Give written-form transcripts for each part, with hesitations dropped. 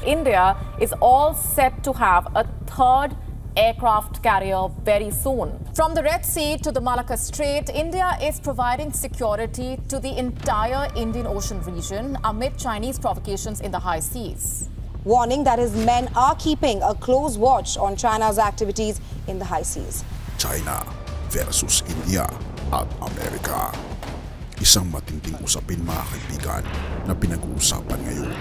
India is all set to have a third aircraft carrier very soon. From the Red Sea to the Malacca Strait, India is providing security to the entire Indian Ocean region amid Chinese provocations in the high seas. Warning that his men are keeping a close watch on China's activities in the high seas. China versus India at Amerika. Isang matinding usapin mga kaibigan na pinag-uusapan ngayon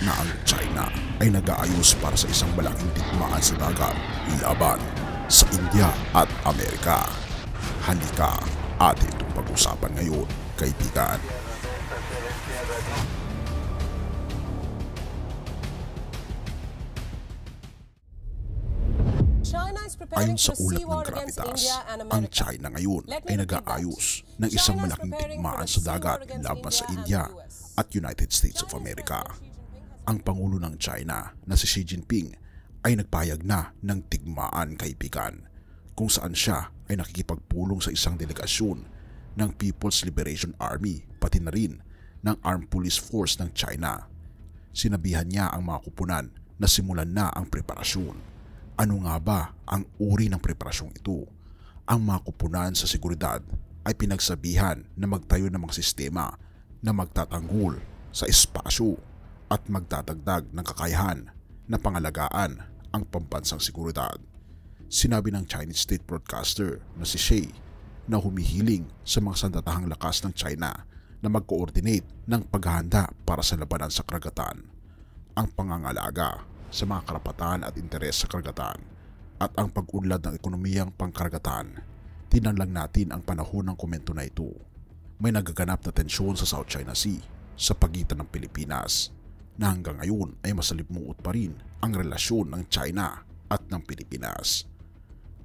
na ang China ay nag-aayos para sa isang malaking digmaan sa dagat laban sa India at Amerika. Halika atin itong pag-usapan ngayon, kaibigan. Ayon sa ulat ng Gravitas, ang China ngayon ay nag-aayos ng isang malaking digmaan sa dagat laban sa India at United States of America. Ang Pangulo ng China na si Xi Jinping ay nagpahayag na ng digmaan, kaibigan, kung saan siya ay nakikipagpulong sa isang delegasyon ng People's Liberation Army pati na rin ng Armed Police Force ng China. Sinabihan niya ang mga kupunan na simulan na ang preparasyon. Ano nga ba ang uri ng preparasyong ito? Ang mga kupunan sa seguridad ay pinagsabihan na magtayo ng mga sistema na magtatanggol sa espasyo at magdadagdag ng kakayahan na pangalagaan ang pambansang seguridad. Sinabi ng Chinese state broadcaster na si Xi na humihiling sa mga sandatahang lakas ng China na mag-coordinate ng paghahanda para sa labanan sa karagatan, ang pangangalaga sa mga karapatan at interes sa karagatan, at ang pag-unlad ng ekonomiyang pangkaragatan. Tinanlang natin ang panahon ng komento na ito. May nagaganap na tensyon sa South China Sea sa pagitan ng Pilipinas na hanggang ngayon ay masalibmuot pa rin ang relasyon ng China at ng Pilipinas.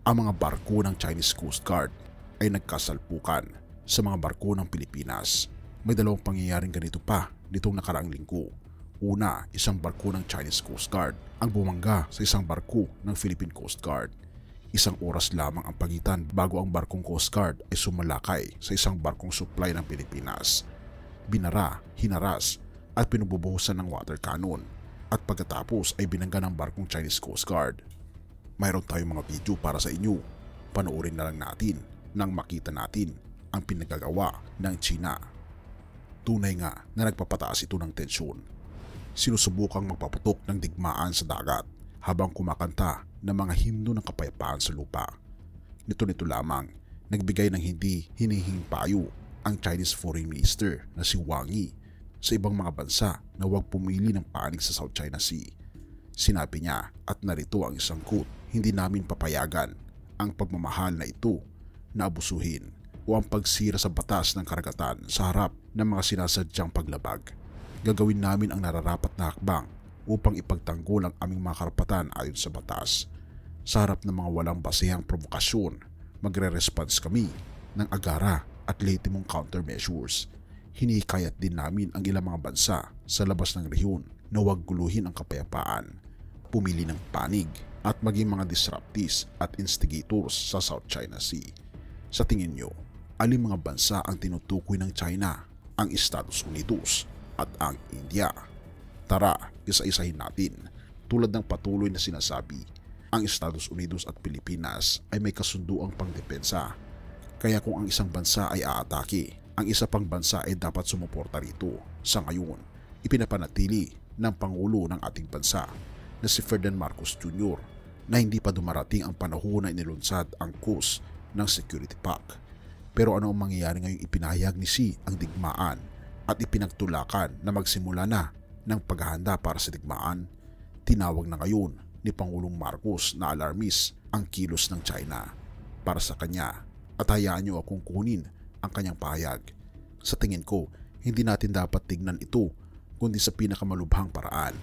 Ang mga barko ng Chinese Coast Guard ay nagkasalpukan sa mga barko ng Pilipinas. May dalawang pangyayaring ganito pa nitong nakaraang linggo. Una, isang barko ng Chinese Coast Guard ang bumangga sa isang barko ng Philippine Coast Guard. Isang oras lamang ang pagitan bago ang barkong Coast Guard ay sumalakay sa isang barkong supply ng Pilipinas. Binara, hinaras at pinububuhusan ng water cannon, at pagkatapos ay binangga ng barkong Chinese Coast Guard. Mayroon tayong mga video para sa inyo. Panoorin na lang natin nang makita natin ang pinagagawa ng China. Tunay nga na nagpapataas ito ng tensyon. Sinusubukang magpaputok ng digmaan sa dagat habang kumakanta ng mga himno ng kapayapaan sa lupa. Nito lamang, nagbigay ng hindi hinihing payo ang Chinese Foreign Minister na si Wang Yi sa ibang mga bansa na huwag pumili ng panig sa South China Sea. Sinabi niya, at narito ang isang quote, "Hindi namin papayagan ang pagmamahal na ito na abusuhin o ang pagsira sa batas ng karagatan sa harap ng mga sinasadyang paglabag. Gagawin namin ang nararapat na hakbang upang ipagtanggol ang aming mga karapatan ayon sa batas. Sa harap ng mga walang basehang provokasyon, magre-response kami ng agara at lehitimong countermeasures. Hinihikayat din namin ang ilang mga bansa sa labas ng rehiyon na huwag guluhin ang kapayapaan, pumili ng panig at maging mga disruptees at instigators sa South China Sea." Sa tingin nyo, alin mga bansa ang tinutukoy ng China? Ang Estados Unidos at ang India? Tara, isa-isahin natin. Tulad ng patuloy na sinasabi, ang Estados Unidos at Pilipinas ay may kasunduang pangdepensa. Kaya kung ang isang bansa ay aatake, ang isa pang bansa ay dapat sumuporta rito. Sa ngayon, ipinapanatili ng Pangulo ng ating bansa na si Ferdinand Marcos Jr. na hindi pa dumarating ang panahon na inilunsad ang course ng Security Pact. Pero ano ang mangyayari ngayong ipinahayag ni Xi ang digmaan at ipinagtulakan na magsimula na ng paghahanda para sa digmaan? Tinawag na ngayon ni Pangulong Marcos na alarmist ang kilos ng China. Para sa kanya, at hayaan niyo akong kunin ang kanyang pahayag. Sa tingin ko, hindi natin dapat tignan ito kundi sa pinakamalubhang paraan.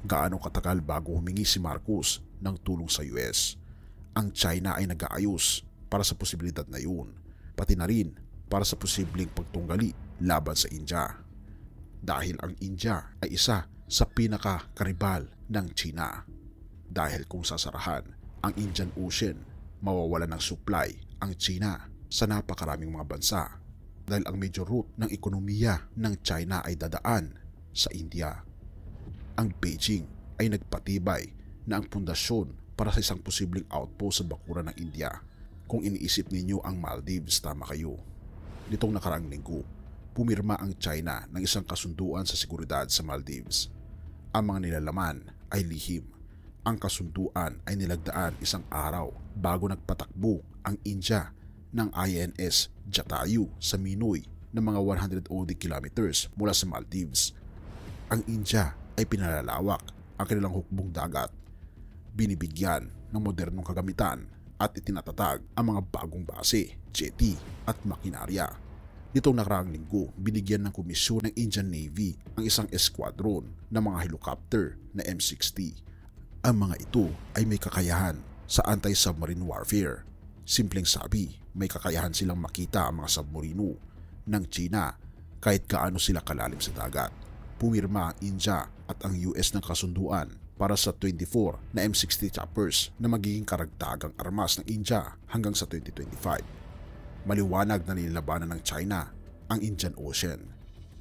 Gaano katagal bago humingi si Marcos ng tulong sa US? Ang China ay nag-aayos para sa posibilidad na yun, pati na rin para sa posibleng pagtunggali laban sa India. Dahil ang India ay isa sa pinakakaribal ng China. Dahil kung sasarahan ang Indian Ocean, mawawala ng supply ang China sa napakaraming mga bansa. Dahil ang major route ng ekonomiya ng China ay dadaan sa India. Ang Beijing ay nagpatibay na ang pundasyon para sa isang posibleng outpost sa bakuran ng India. Kung iniisip ninyo ang Maldives, tama kayo. Nitong nakaraang linggo, pumirma ang China ng isang kasunduan sa seguridad sa Maldives. Ang mga nilalaman ay lihim. Ang kasunduan ay nilagdaan isang araw bago nagpatakbo ang India ng INS Jatayu sa Minoy ng mga 100 kilometers mula sa Maldives. Ang India ay pinalalawak ang kanilang hukbong dagat. Binibigyan ng modernong kagamitan at itinatatag ang mga bagong base, jetty at makinarya. Nitong nakaraang linggo, binigyan ng komisyon ng Indian Navy ang isang esquadron ng mga helicopter na M60. Ang mga ito ay may kakayahan sa anti-submarine warfare. Simpleng sabi, may kakayahan silang makita ang mga submarino ng China kahit gaano sila kalalim sa dagat. Pumirma ang India at ang US ng kasunduan para sa 24 na M60 choppers na magiging karagdagang armas ng India hanggang sa 2025. Maliwanag na nilabanan ng China ang Indian Ocean.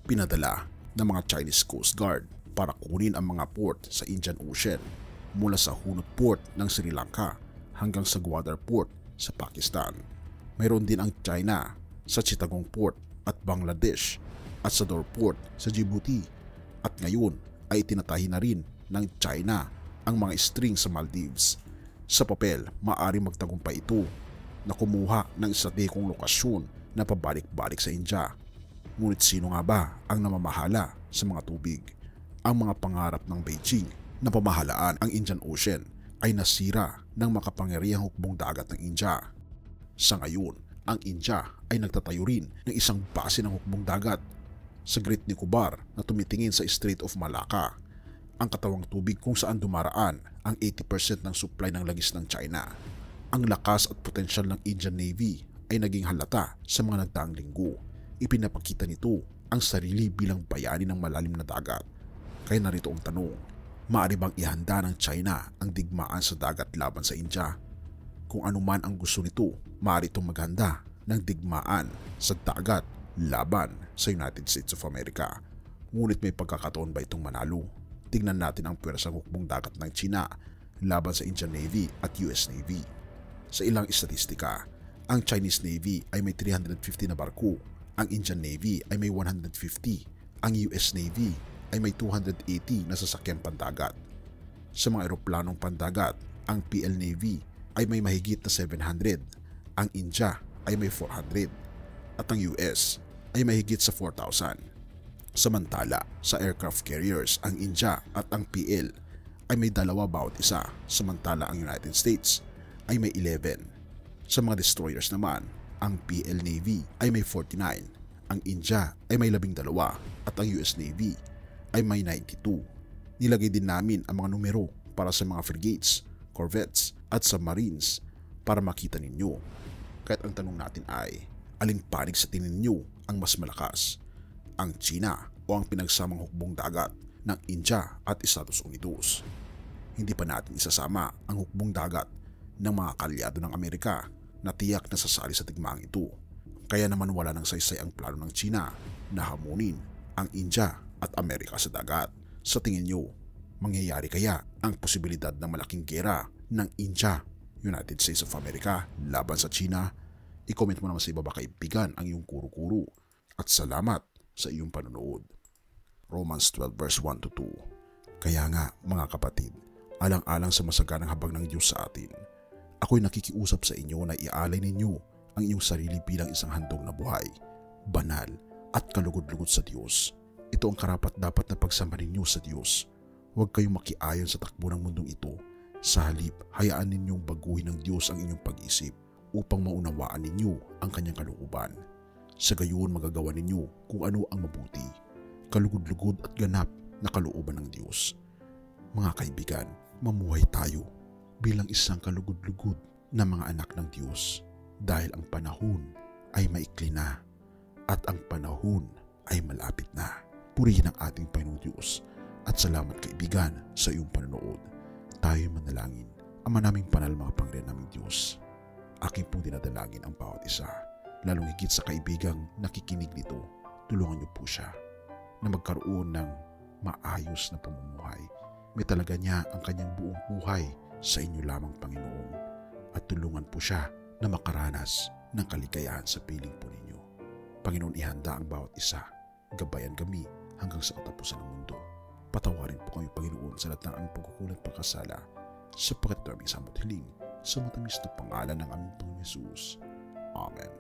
Pinadala ng mga Chinese Coast Guard para kunin ang mga port sa Indian Ocean mula sa Hunut Port ng Sri Lanka hanggang sa Gwadar Port sa Pakistan. Mayroon din ang China sa Chittagong Port at Bangladesh at sa Dor Port sa Djibouti, at ngayon ay tinatahi na rin ng China ang mga string sa Maldives. Sa papel, maaari magtagumpay ito na kumuha ng estratehikong lokasyon na pabalik-balik sa India. Ngunit sino nga ba ang namamahala sa mga tubig? Ang mga pangarap ng Beijing na pamahalaan ang Indian Ocean ay nasira ng makapangyarihang hukbong dagat ng India. Sa ngayon, ang India ay nagtatayo rin ng isang base ng hukbong dagat sa Great Nicobar na tumitingin sa Strait of Malacca, ang katawang tubig kung saan dumaraan ang 80% ng supply ng langis ng China. Ang lakas at potensyal ng Indian Navy ay naging halata sa mga nagdaang linggo. Ipinapakita nito ang sarili bilang bayani ng malalim na dagat. Kaya narito ang tanong, maaari bang ihanda ng China ang digmaan sa dagat laban sa India? Kung anuman ang gusto nito, maaari itong maghanda ng digmaan sa dagat laban sa United States of America. Ngunit may pagkakataon ba itong manalo? Tingnan natin ang pwersang hukbong dagat ng China laban sa Indian Navy at US Navy. Sa ilang istatistika, ang Chinese Navy ay may 350 na barko, ang Indian Navy ay may 150, ang US Navy ay may 280 na sasakyang pandagat. Sa mga eroplanong pandagat, ang PL Navy ay may mahigit na 700, ang India ay may 400, at ang US ay mahigit sa 4,000. Samantala, sa aircraft carriers, ang India at ang PL ay may 2 bawat isa, samantala ang United States ay may 11. Sa mga destroyers naman, ang PL Navy ay may 49, ang India ay may 12 at ang US Navy ay may 92. Nilagay din namin ang mga numero para sa mga frigates, corvettes at submarines para makita ninyo. Kahit ang tanong natin ay, aling panig sa tingin ninyo ang mas malakas? Ang China o ang pinagsamang hukbong dagat ng India at Estados Unidos? Hindi pa natin isasama ang hukbong dagat ng mga kalyado ng Amerika na tiyak na sasali sa digmaang ito. Kaya naman wala nang saysay ang plano ng China na hamunin ang India at Amerika sa dagat. Sa tingin nyo, mangyayari kaya ang posibilidad ng malaking gera ng India, United States of America laban sa China? I-comment mo naman sa ibaba kaibigan ang iyong kuro-kuro at salamat sa iyong panonood. Romans 12 verse 1 to 2. Kaya nga mga kapatid, alang-alang sa masaganang habag ng Diyos sa atin, ako'y nakikiusap sa inyo na ialay ninyo ang inyong sarili bilang isang handog na buhay, banal at kalugod-lugod sa Diyos. Ito ang karapat-dapat na pagsamba ninyo sa Diyos. Huwag kayong makiayon sa takbo ng mundong ito. Sa halip, hayaan ninyong baguhin ng Diyos ang inyong pag-isip upang maunawaan ninyo ang kanyang kalooban. Sa gayon magagawa ninyo kung ano ang mabuti, kalugod-lugod at ganap na kalooban ng Diyos. Mga kaibigan, mamuhay tayo bilang isang kalugod-lugod na mga anak ng Diyos dahil ang panahon ay maikli na at ang panahon ay malapit na. Purihin ang ating Panginoong Diyos at salamat kaibigan sa iyong panonood. Tayo manalangin. Ama naming banal mga Panginoon naming Diyos, aking pong dinadalangin ang bawat isa, lalong higit sa kaibigang nakikinig nito. Tulungan niyo po siya na magkaroon ng maayos na pamumuhay. May talaga niya ang kanyang buong buhay sa inyo lamang, Panginoon, at tulungan po siya na makaranas ng kaligayahan sa piling po ninyo. Panginoon, ihanda ang bawat isa, gabayan kami hanggang sa katapusan ng mundo. Patawarin po kami, Panginoon, sa lahat ng aming pagkukulang pagkasala, sapagkat ito aming samot hiling sa matamis na pangalan ng aming Panginoon Yesus. Amen.